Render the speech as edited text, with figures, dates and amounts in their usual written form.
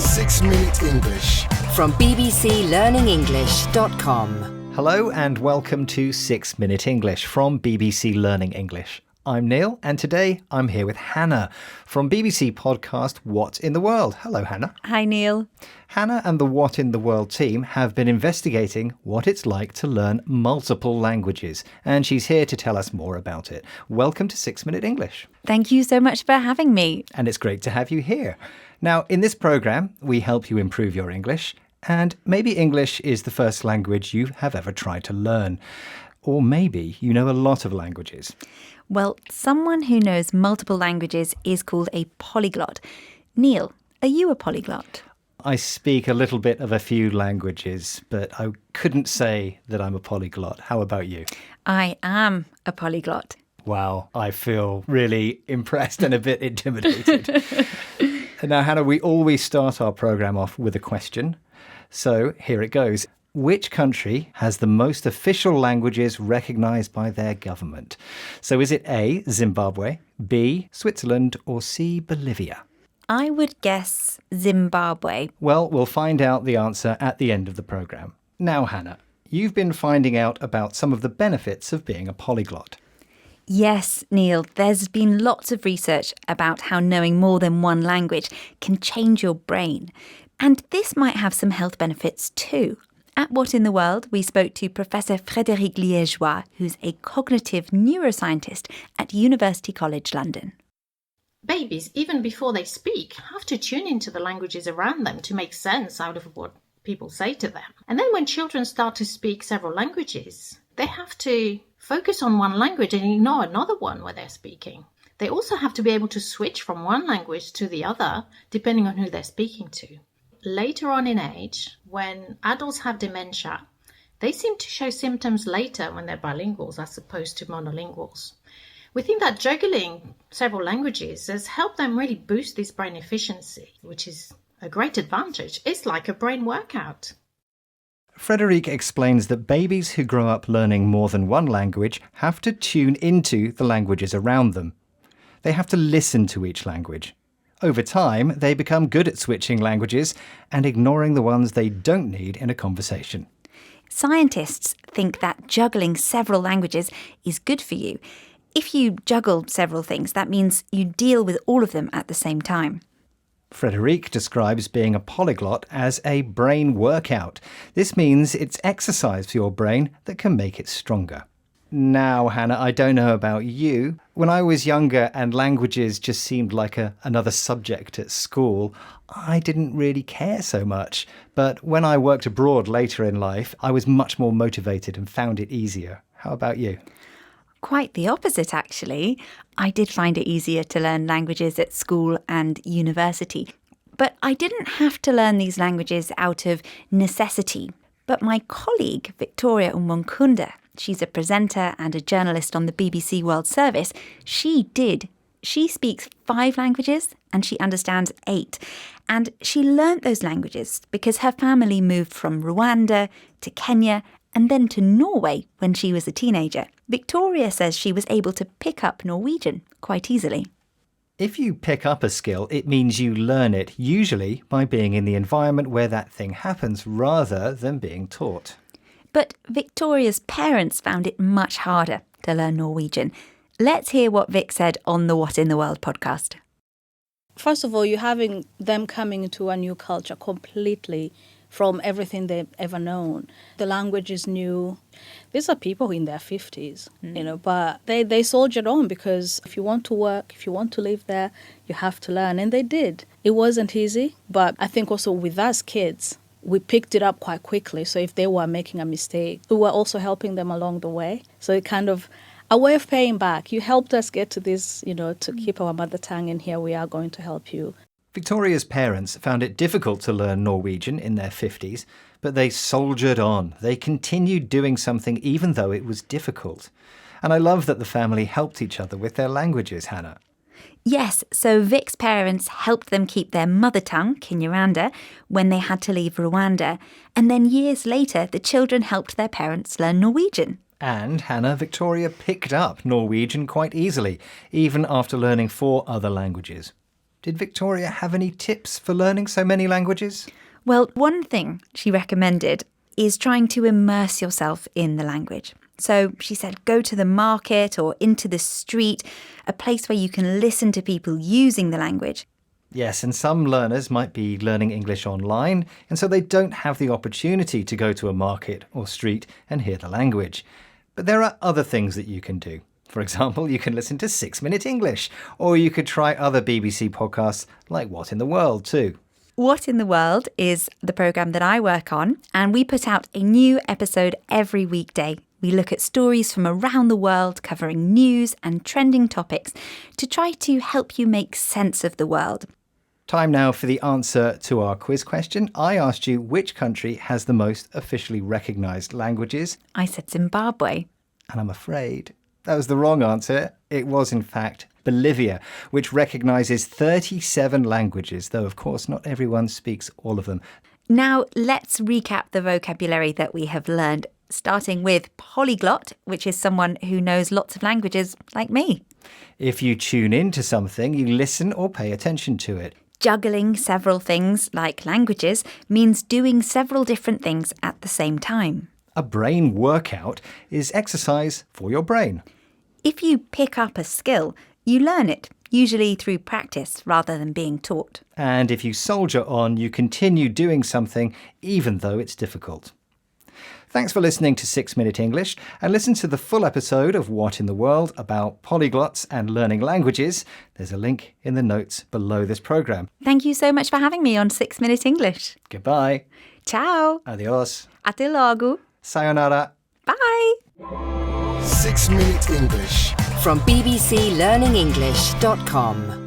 6-Minute English from bbclearningenglish.com. Hello and welcome to 6-Minute English from BBC Learning English. I'm Neil and today I'm here with Hannah from BBC podcast What in the World. Hello, Hannah. Hi, Neil. Hannah and the What in the World team have been investigating what it's like to learn multiple languages, and she's here to tell us more about it. Welcome to 6-Minute English. Thank you so much for having me. And it's great to have you here. Now, in this programme, we help you improve your English, and maybe English is the first language you have ever tried to learn. Or maybe you know a lot of languages. Well, someone who knows multiple languages is called a polyglot. Neil, are you a polyglot? I speak a little bit of a few languages, but I couldn't say that I'm a polyglot. How about you? I am a polyglot. Wow, I feel really impressed and a bit intimidated. Now, Hannah, we always start our programme off with a question. So here it goes. Which country has the most official languages recognised by their government? So is it A, Zimbabwe, B, Switzerland, or C, Bolivia? I would guess Zimbabwe. Well, we'll find out the answer at the end of the programme. Now, Hannah, you've been finding out about some of the benefits of being a polyglot. Yes, Neil, there's been lots of research about how knowing more than one language can change your brain. And this might have some health benefits too. At What in the World, we spoke to Professor Frédéric Liégeois, who's a cognitive neuroscientist at University College London. Babies, even before they speak, have to tune into the languages around them to make sense out of what people say to them. And then when children start to speak several languages, they have to focus on one language and ignore another one where they're speaking. They also have to be able to switch from one language to the other, depending on who they're speaking to. Later on in age, when adults have dementia, they seem to show symptoms later when they're bilinguals as opposed to monolinguals. We think that juggling several languages has helped them really boost this brain efficiency, which is a great advantage. It's like a brain workout. Frédéric explains that babies who grow up learning more than one language have to tune into the languages around them. They have to listen to each language. Over time, they become good at switching languages and ignoring the ones they don't need in a conversation. Scientists think that juggling several languages is good for you. If you juggle several things, that means you deal with all of them at the same time. Frédéric describes being a polyglot as a brain workout. This means it's exercise for your brain that can make it stronger. Now, Hannah, I don't know about you. When I was younger and languages just seemed like another subject at school, I didn't really care so much. But when I worked abroad later in life, I was much more motivated and found it easier. How about you? Quite the opposite, actually. I did find it easier to learn languages at school and university. But I didn't have to learn these languages out of necessity. But my colleague, Victoria Umunkunda, she's a presenter and a journalist on the BBC World Service, she did. She speaks 5 languages and she understands 8. And she learnt those languages because her family moved from Rwanda to Kenya and then to Norway when she was a teenager. Victoria says she was able to pick up Norwegian quite easily. If you pick up a skill, it means you learn it, usually by being in the environment where that thing happens rather than being taught. But Victoria's parents found it much harder to learn Norwegian. Let's hear what Vic said on the What in the World podcast. First of all, you're having them coming into a new culture completely from everything they've ever known. The language is new. These are people in their 50s, but they soldiered on because if you want to work, if you want to live there, you have to learn. And they did. It wasn't easy, but I think also with us kids, we picked it up quite quickly. So if they were making a mistake, we were also helping them along the way. So it kind of a way of paying back. You helped us get to this, to keep our mother tongue, and here we are going to help you. Victoria's parents found it difficult to learn Norwegian in their 50s, but they soldiered on. They continued doing something even though it was difficult. And I love that the family helped each other with their languages, Hannah. Yes, so Vic's parents helped them keep their mother tongue, Kinyarwanda, when they had to leave Rwanda. And then years later, the children helped their parents learn Norwegian. And Hannah, Victoria picked up Norwegian quite easily, even after learning 4 other languages. Did Victoria have any tips for learning so many languages? Well, one thing she recommended is trying to immerse yourself in the language. So she said go to the market or into the street, a place where you can listen to people using the language. Yes, and some learners might be learning English online, and so they don't have the opportunity to go to a market or street and hear the language. But there are other things that you can do. For example, you can listen to 6 Minute English, or you could try other BBC podcasts like What in the World too. What in the World is the programme that I work on, and we put out a new episode every weekday. We look at stories from around the world covering news and trending topics to try to help you make sense of the world. Time now for the answer to our quiz question. I asked you which country has the most officially recognised languages, I said Zimbabwe. and I'm afraid that was the wrong answer. It was, in fact, Bolivia, which recognises 37 languages, though, of course, not everyone speaks all of them. Now, let's recap the vocabulary that we have learned, starting with polyglot, which is someone who knows lots of languages like me. If you tune into something, you listen or pay attention to it. Juggling several things, like languages, means doing several different things at the same time. A brain workout is exercise for your brain. If you pick up a skill, you learn it, usually through practice rather than being taught. And if you soldier on, you continue doing something even though it's difficult. Thanks for listening to 6 Minute English, and listen to the full episode of What in the World about polyglots and learning languages. There's a link in the notes below this programme. Thank you so much for having me on 6 Minute English. Goodbye. Ciao. Adios. Até logo. Sayonara. Bye. 6 Minute English. From bbclearningenglish.com.